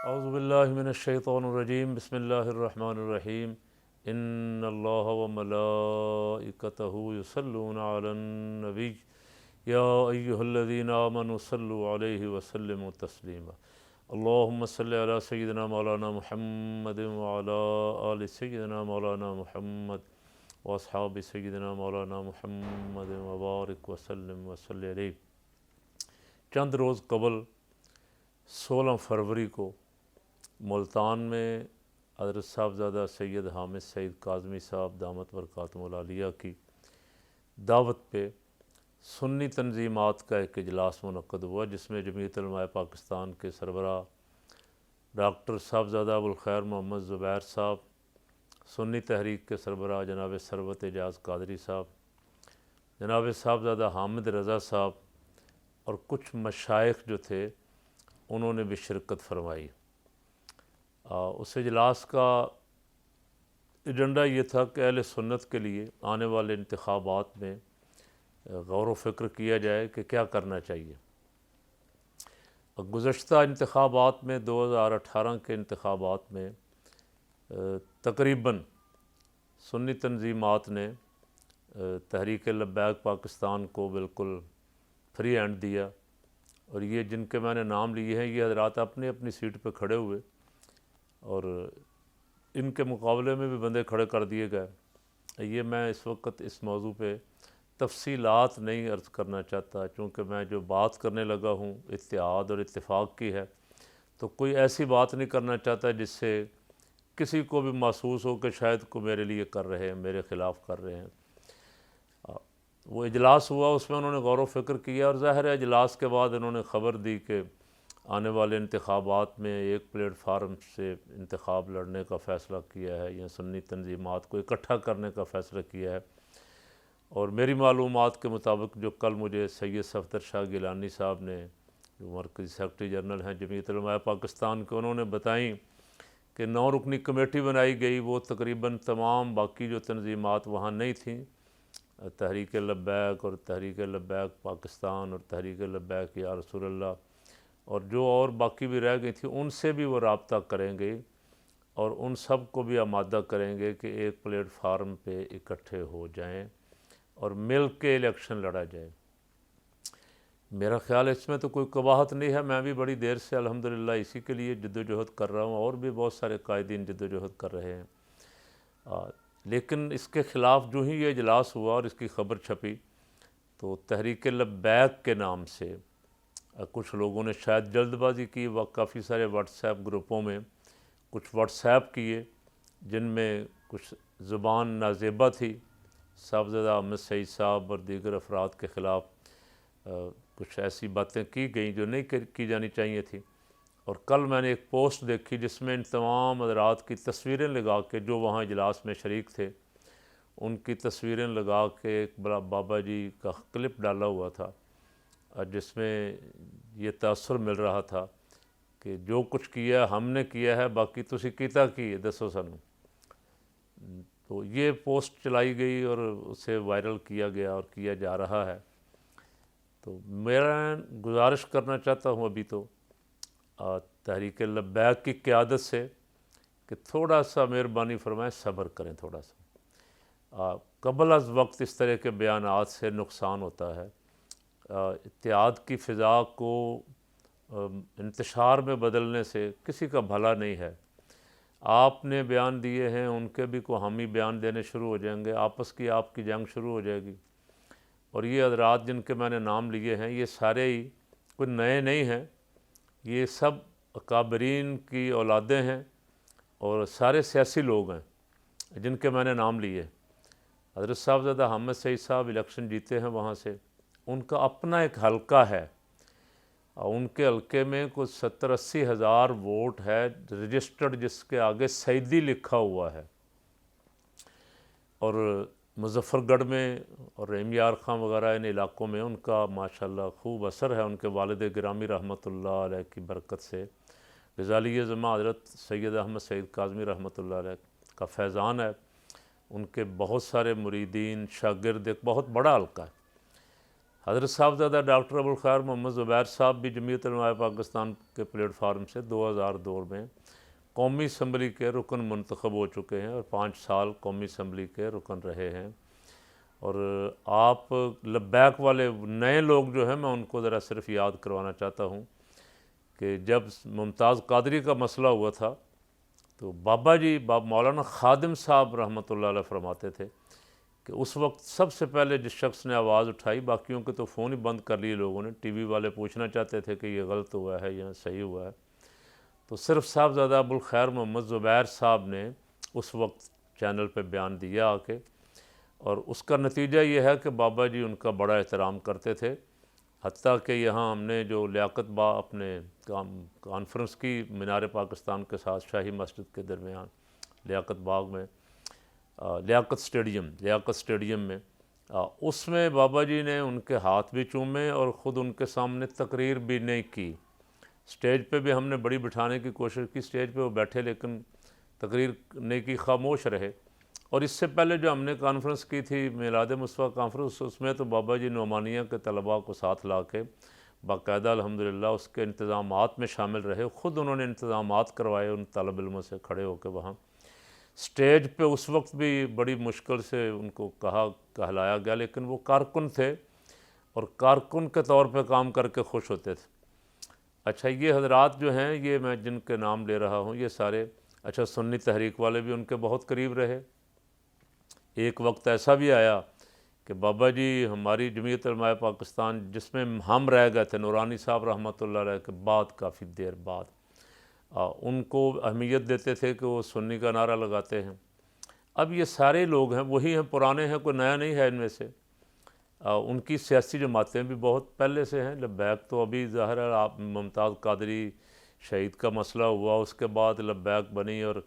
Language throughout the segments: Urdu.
اعوذ باللہ من الشیطان الرجیم بسم اللہ الرحمن الرحیم ان اللہ وملائکتہ یصلون علی النبی یا ایہا الذین آمنوا صلوا علیہ وسلموا تسلیما اللہم صلی علی سیدنا مولانا محمد وعلی آل سیدنا مولانا محمد واصحاب سیدنا مولانا محمد وبارک وسلم وصلی علیہ۔ چند روز قبل 16 فروری کو ملتان میں حضرت صاحبزادہ سید حامد سعید کاظمی صاحب دامت برکاتہم العالیہ کی دعوت پہ سنی تنظیمات کا ایک اجلاس منعقد ہوا، جس میں جمعیت علماء پاکستان کے سربراہ ڈاکٹر صاحبزادہ ابوالخیر محمد زبیر صاحب، سنی تحریک کے سربراہ جناب ثروت اعجاز قادری صاحب، جناب صاحبزادہ حامد رضا صاحب اور کچھ مشائخ جو تھے انہوں نے بھی شرکت فرمائی۔ اس اجلاس کا ایجنڈا یہ تھا کہ اہل سنت کے لیے آنے والے انتخابات میں غور و فکر کیا جائے کہ کیا کرنا چاہیے۔ گزشتہ انتخابات میں 2018 کے انتخابات میں تقریباً سنی تنظیمات نے تحریک لبیک پاکستان کو بالکل فری ہینڈ دیا، اور یہ جن کے میں نے نام لیے ہیں یہ حضرات اپنی اپنی سیٹ پہ کھڑے ہوئے، اور ان کے مقابلے میں بھی بندے کھڑے کر دیے گئے۔ یہ میں اس وقت اس موضوع پہ تفصیلات نہیں عرض کرنا چاہتا، چونکہ میں جو بات کرنے لگا ہوں اتحاد اور اتفاق کی ہے، تو کوئی ایسی بات نہیں کرنا چاہتا جس سے کسی کو بھی محسوس ہو کہ شاید کو میرے لیے کر رہے ہیں، میرے خلاف کر رہے ہیں۔ وہ اجلاس ہوا، اس میں انہوں نے غور و فکر کیا، اور ظاہر ہے اجلاس کے بعد انہوں نے خبر دی کہ آنے والے انتخابات میں ایک پلیٹ فارم سے انتخاب لڑنے کا فیصلہ کیا ہے، یا سنی تنظیمات کو اکٹھا کرنے کا فیصلہ کیا ہے۔ اور میری معلومات کے مطابق جو کل مجھے سید صفدر شاہ گیلانی صاحب نے، جو مرکزی سیکرٹری جنرل ہیں جمعیت علماء پاکستان کے، انہوں نے بتائیں کہ 9 رکنی کمیٹی بنائی گئی، وہ تقریباً تمام باقی جو تنظیمات وہاں نہیں تھیں، تحریک لبیک اور تحریک لبیک پاکستان اور تحریک لبیک یا رسول اللہ، اور جو اور باقی بھی رہ گئی تھی، ان سے بھی وہ رابطہ کریں گے اور ان سب کو بھی آمادہ کریں گے کہ ایک پلیٹ فارم پہ اکٹھے ہو جائیں اور مل کے الیکشن لڑا جائے۔ میرا خیال اس میں تو کوئی قباحت نہیں ہے، میں بھی بڑی دیر سے الحمدللہ اسی کے لیے جد و جہد کر رہا ہوں، اور بھی بہت سارے قائدین جد و جہد کر رہے ہیں۔ لیکن اس کے خلاف جو ہی یہ اجلاس ہوا اور اس کی خبر چھپی، تو تحریک لبیک کے نام سے کچھ لوگوں نے شاید جلد بازی کی، کافی سارے واٹس ایپ گروپوں میں کچھ واٹس ایپ کیے جن میں کچھ زبان نازیبہ تھی، صاحبزادہ احمد سعید صاحب اور دیگر افراد کے خلاف کچھ ایسی باتیں کی گئیں جو نہیں کی جانی چاہیے تھی۔ اور کل میں نے ایک پوسٹ دیکھی جس میں ان تمام حضرات کی تصویریں لگا کے، جو وہاں اجلاس میں شریک تھے ان کی تصویریں لگا کے ایک بڑا بابا جی کا کلپ ڈالا ہوا تھا، جس میں یہ تاثر مل رہا تھا کہ جو کچھ کیا ہم نے کیا ہے، باقی تسی کیتا کی ہے دسو سانوں۔ تو یہ پوسٹ چلائی گئی اور اسے وائرل کیا گیا اور کیا جا رہا ہے۔ تو میں گزارش کرنا چاہتا ہوں ابھی تو تحریک لبیک کی قیادت سے کہ تھوڑا سا مہربانی فرمائیں، صبر کریں تھوڑا سا۔ قبل از وقت اس طرح کے بیانات سے نقصان ہوتا ہے۔ اتحاد کی فضا کو انتشار میں بدلنے سے کسی کا بھلا نہیں ہے۔ آپ نے بیان دیے ہیں، ان کے بھی کو ہم ہی بیان دینے شروع ہو جائیں گے، آپس کی آپ کی جنگ شروع ہو جائے گی۔ اور یہ حضرات جن کے میں نے نام لیے ہیں، یہ سارے ہی کوئی نئے نہیں ہیں، یہ سب اکابرین کی اولادیں ہیں اور سارے سیاسی لوگ ہیں جن کے میں نے نام لیے۔ حضرت صاحبزادہ حامد سعید صاحب الیکشن جیتے ہیں وہاں سے، ان کا اپنا ایک حلقہ ہے، ان کے حلقے میں کچھ 70-80 ہزار ووٹ ہے رجسٹرڈ، جس کے آگے سعیدی لکھا ہوا ہے۔ اور مظفر گڑھ میں اور رحیم یار خان وغیرہ ان علاقوں میں ان کا ماشاءاللہ خوب اثر ہے، ان کے والد گرامی رحمۃ اللہ علیہ کی برکت سے، غزالی زماں حضرت سید احمد سعید کاظمی رحمۃ اللہ علیہ کا فیضان ہے، ان کے بہت سارے مریدین، شاگرد، ایک بہت بڑا حلقہ ہے۔ حضرت صاحبزادہ ڈاکٹر ابوالخیر محمد زبیر صاحب بھی جمعیت علماء پاکستان کے پلیٹ فارم سے 2002 میں قومی اسمبلی کے رکن منتخب ہو چکے ہیں اور 5 سال قومی اسمبلی کے رکن رہے ہیں۔ اور آپ لبیک والے نئے لوگ جو ہیں، میں ان کو ذرا صرف یاد کروانا چاہتا ہوں کہ جب ممتاز قادری کا مسئلہ ہوا تھا تو بابا جی مولانا خادم صاحب رحمۃ اللہ علیہ فرماتے تھے کہ اس وقت سب سے پہلے جس شخص نے آواز اٹھائی، باقیوں کے تو فون ہی بند کر لیے لوگوں نے، ٹی وی والے پوچھنا چاہتے تھے کہ یہ غلط ہوا ہے یا صحیح ہوا ہے، تو صرف صاحبزادہ ابوالخیر محمد زبیر صاحب نے اس وقت چینل پہ بیان دیا آ کے، اور اس کا نتیجہ یہ ہے کہ بابا جی ان کا بڑا احترام کرتے تھے، حتیٰ کہ یہاں ہم نے جو لیاقت باغ اپنے کانفرنس کی مینار پاکستان کے ساتھ شاہی مسجد کے درمیان لیاقت باغ میں لیاقت اسٹیڈیم میں اس میں بابا جی نے ان کے ہاتھ بھی چومے اور خود ان کے سامنے تقریر بھی نہیں کی۔ اسٹیج پہ بھی ہم نے بڑی بٹھانے کی کوشش کی، اسٹیج پہ وہ بیٹھے لیکن تقریر نہیں کی، خاموش رہے۔ اور اس سے پہلے جو ہم نے کانفرنس کی تھی میلاد مصطفیٰ کانفرنس، اس میں تو بابا جی نعمانیہ کے طلباء کو ساتھ لا کے باقاعدہ الحمدللہ اس کے انتظامات میں شامل رہے، خود انہوں نے انتظامات کروائے ان طالب علموں سے کھڑے ہو کے وہاں اسٹیج پہ۔ اس وقت بھی بڑی مشکل سے ان کو کہلایا گیا، لیکن وہ کارکن تھے اور کارکن کے طور پہ کام کر کے خوش ہوتے تھے۔ اچھا، یہ حضرات جو ہیں، یہ میں جن کے نام لے رہا ہوں، یہ سارے اچھا سنی تحریک والے بھی ان کے بہت قریب رہے۔ ایک وقت ایسا بھی آیا کہ بابا جی ہماری جمعیت علماء پاکستان جس میں ہم رہ گئے تھے، نورانی صاحب رحمۃ اللہ علیہ کے بعد کافی دیر بعد ان کو اہمیت دیتے تھے کہ وہ سنی کا نعرہ لگاتے ہیں۔ اب یہ سارے لوگ ہیں، وہی ہیں، پرانے ہیں، کوئی نیا نہیں ہے ان میں سے۔ ان کی سیاسی جماعتیں بھی بہت پہلے سے ہیں۔ لبیک تو ابھی ظاہر ہے آپ ممتاز قادری شہید کا مسئلہ ہوا، اس کے بعد لبیک بنی اور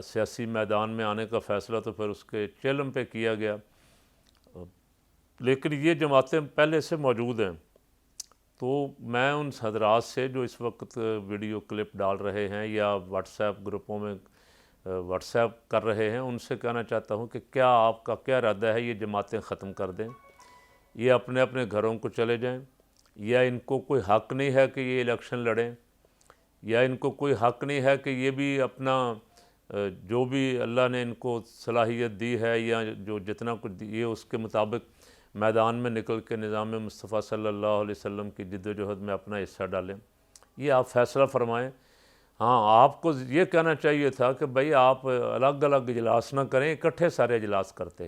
سیاسی میدان میں آنے کا فیصلہ تو پھر اس کے چیلم پہ کیا گیا، لیکن یہ جماعتیں پہلے سے موجود ہیں۔ تو میں ان حضرات سے جو اس وقت ویڈیو کلپ ڈال رہے ہیں یا واٹس ایپ گروپوں میں واٹس ایپ کر رہے ہیں، ان سے کہنا چاہتا ہوں کہ کیا آپ کا کیا ارادہ ہے، یہ جماعتیں ختم کر دیں، یہ اپنے اپنے گھروں کو چلے جائیں، یا ان کو کوئی حق نہیں ہے کہ یہ الیکشن لڑیں، یا ان کو کوئی حق نہیں ہے کہ یہ بھی اپنا جو بھی اللہ نے ان کو صلاحیت دی ہے یا جو جتنا کچھ دی ہے اس کے مطابق میدان میں نکل کے نظام مصطفیٰ صلی اللہ علیہ وسلم کی جد و جہد میں اپنا حصہ ڈالیں۔ یہ آپ فیصلہ فرمائیں۔ ہاں، آپ کو یہ کہنا چاہیے تھا کہ بھائی آپ الگ الگ اجلاس نہ کریں، اکٹھے سارے اجلاس کرتے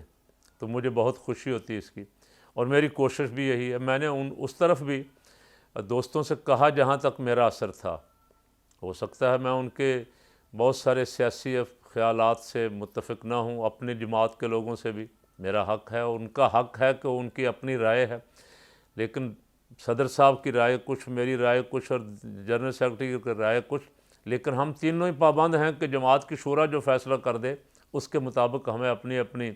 تو مجھے بہت خوشی ہوتی اس کی، اور میری کوشش بھی یہی ہے۔ میں نے اس طرف بھی دوستوں سے کہا جہاں تک میرا اثر تھا، ہو سکتا ہے میں ان کے بہت سارے سیاسی خیالات سے متفق نہ ہوں، اپنی جماعت کے لوگوں سے بھی میرا حق ہے، ان کا حق ہے کہ ان کی اپنی رائے ہے، لیکن صدر صاحب کی رائے کچھ، میری رائے کچھ، اور جنرل سیکرٹری کی رائے کچھ، لیکن ہم تینوں ہی پابند ہیں کہ جماعت کی شورا جو فیصلہ کر دے اس کے مطابق ہمیں اپنی اپنی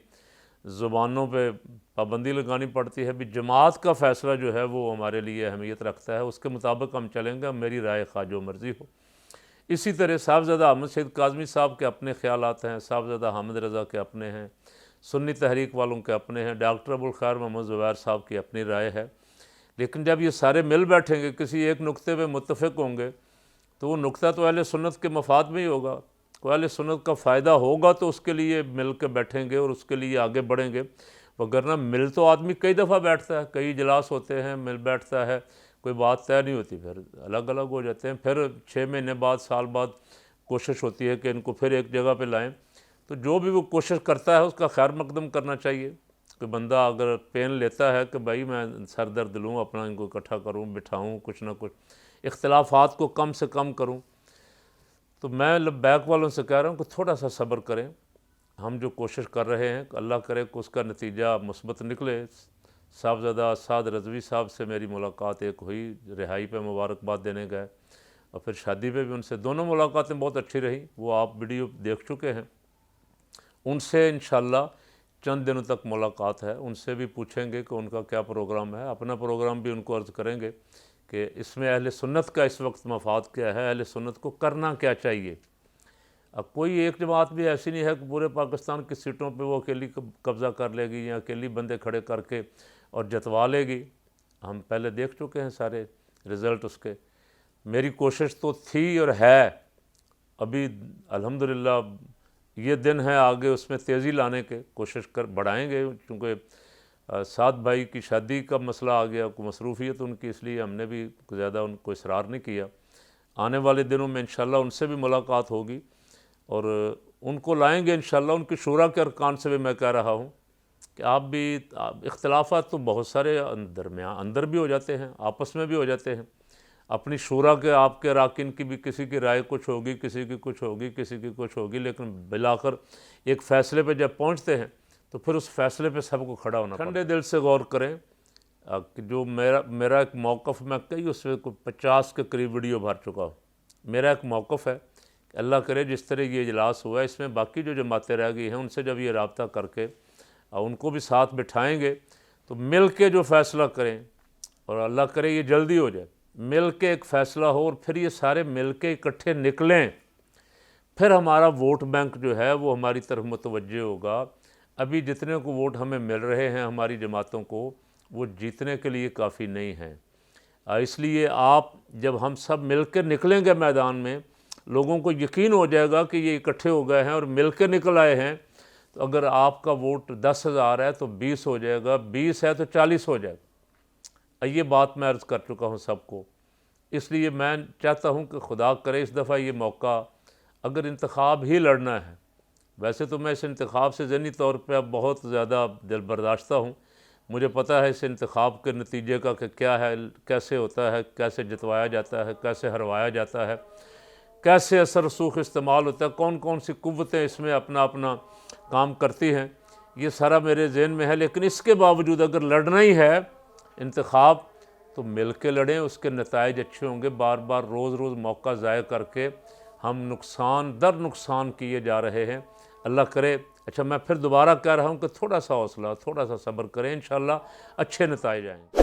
زبانوں پہ پابندی لگانی پڑتی ہے۔ بھی جماعت کا فیصلہ جو ہے وہ ہمارے لیے اہمیت رکھتا ہے، اس کے مطابق ہم چلیں گے، میری رائے خواہ جو مرضی ہو۔ اسی طرح صاحبزادہ احمد سید کاظمی صاحب کے اپنے خیالات ہیں، صاحبزادہ حامد رضا کے اپنے ہیں، سنی تحریک والوں کے اپنے ہیں، ڈاکٹر ابوالخیر محمد زبیر صاحب کی اپنی رائے ہے، لیکن جب یہ سارے مل بیٹھیں گے، کسی ایک نقطے پہ متفق ہوں گے، تو وہ نقطہ تو اہل سنت کے مفاد میں ہی ہوگا، کوئی اہل سنت کا فائدہ ہوگا تو اس کے لیے مل کے بیٹھیں گے اور اس کے لیے آگے بڑھیں گے، وگرنہ مل تو آدمی کئی دفعہ بیٹھتا ہے، کئی اجلاس ہوتے ہیں، مل بیٹھتا ہے، کوئی بات طے نہیں ہوتی، پھر الگ الگ ہو جاتے ہیں، پھر 6 مہینے بعد، سال بعد کوشش ہوتی ہے کہ ان کو پھر ایک جگہ پہ لائیں۔ تو جو بھی وہ کوشش کرتا ہے اس کا خیر مقدم کرنا چاہیے۔ کہ بندہ اگر پین لیتا ہے کہ بھائی میں سر درد لوں، اپنا ان کو اکٹھا کروں، بٹھاؤں، کچھ نہ کچھ اختلافات کو کم سے کم کروں، تو میں لبیک والوں سے کہہ رہا ہوں کہ تھوڑا سا صبر کریں۔ ہم جو کوشش کر رہے ہیں، اللہ کرے کہ اس کا نتیجہ مثبت نکلے۔ صاحبزادہ سعد رضوی صاحب سے میری ملاقات ایک ہوئی، رہائی پہ مبارکباد دینے گئے، اور پھر شادی پہ بھی ان سے دونوں ملاقاتیں بہت اچھی رہیں، وہ آپ ویڈیو دیکھ چکے ہیں۔ ان سے انشاءاللہ چند دنوں تک ملاقات ہے، ان سے بھی پوچھیں گے کہ ان کا کیا پروگرام ہے، اپنا پروگرام بھی ان کو عرض کریں گے کہ اس میں اہل سنت کا اس وقت مفاد کیا ہے، اہل سنت کو کرنا کیا چاہیے۔ اب کوئی ایک جماعت بھی ایسی نہیں ہے کہ پورے پاکستان کی سیٹوں پہ وہ اکیلی قبضہ کر لے گی یا اکیلی بندے کھڑے کر کے اور جتوا لے گی. ہم پہلے دیکھ چکے ہیں سارے رزلٹ اس کے. میری کوشش تو تھی اور ہے ابھی الحمدللہ. یہ دن ہے آگے اس میں تیزی لانے کے کوشش بڑھائیں گے، چونکہ سعد بھائی کی شادی کا مسئلہ آ گیا، کوئی مصروفیت ان کی، اس لیے ہم نے بھی زیادہ ان کو اصرار نہیں کیا. آنے والے دنوں میں انشاءاللہ ان سے بھی ملاقات ہوگی اور ان کو لائیں گے انشاءاللہ. ان کی شورا کے ارکان سے بھی میں کہہ رہا ہوں کہ آپ بھی، اختلافات تو بہت سارے اندر بھی ہو جاتے ہیں، آپس میں بھی ہو جاتے ہیں. اپنی شورا کے آپ کے اراکین کی بھی کسی کی رائے کچھ ہوگی، کسی کی کچھ ہوگی، کسی کی کچھ ہوگی، لیکن بالآخر ایک فیصلے پہ جب پہنچتے ہیں تو پھر اس فیصلے پہ سب کو کھڑا ہونا پڑتا ہے. ٹھنڈے دل سے غور کریں کہ جو میرا ایک موقف، میں کئی اس میں 50 کے قریب ویڈیو بھر چکا ہوں. میرا ایک موقف ہے کہ اللہ کرے جس طرح یہ اجلاس ہوا ہے اس میں باقی جو جماعتیں رہ گئی ہیں ان سے جب یہ رابطہ کر کے ان کو بھی ساتھ بٹھائیں گے تو مل کے جو فیصلہ کریں، اور اللہ کرے یہ جلدی ہو جائے، مل کے ایک فیصلہ ہو اور پھر یہ سارے مل کے اکٹھے نکلیں، پھر ہمارا ووٹ بینک جو ہے وہ ہماری طرف متوجہ ہوگا. ابھی جتنے کو ووٹ ہمیں مل رہے ہیں ہماری جماعتوں کو، وہ جیتنے کے لیے کافی نہیں ہیں. اس لیے آپ جب ہم سب مل کے نکلیں گے میدان میں، لوگوں کو یقین ہو جائے گا کہ یہ اکٹھے ہو گئے ہیں اور مل کے نکل آئے ہیں. تو اگر آپ کا ووٹ 10,000 ہے تو 20 ہو جائے گا، 20 ہے تو 40 ہو جائے گا. یہ بات میں عرض کر چکا ہوں سب کو. اس لیے میں چاہتا ہوں کہ خدا کرے اس دفعہ یہ موقع، اگر انتخاب ہی لڑنا ہے، ویسے تو میں اس انتخاب سے ذہنی طور پہ اب بہت زیادہ دل برداشتہ ہوں. مجھے پتہ ہے اس انتخاب کے نتیجے کا کہ کیا ہے، کیسے ہوتا ہے، کیسے جتوایا جاتا ہے، کیسے ہروایا جاتا ہے، کیسے اثر رسوخ استعمال ہوتا ہے، کون کون سی قوتیں اس میں اپنا اپنا کام کرتی ہیں. یہ سارا میرے ذہن میں ہے. لیکن اس کے باوجود اگر لڑنا ہی ہے انتخاب تو مل کے لڑیں، اس کے نتائج اچھے ہوں گے. بار بار روز روز موقع ضائع کر کے ہم نقصان در نقصان کیے جا رہے ہیں. اللہ کرے. اچھا، میں پھر دوبارہ کہہ رہا ہوں کہ تھوڑا سا حوصلہ، تھوڑا سا صبر کریں، انشاءاللہ اچھے نتائج آئیں گے.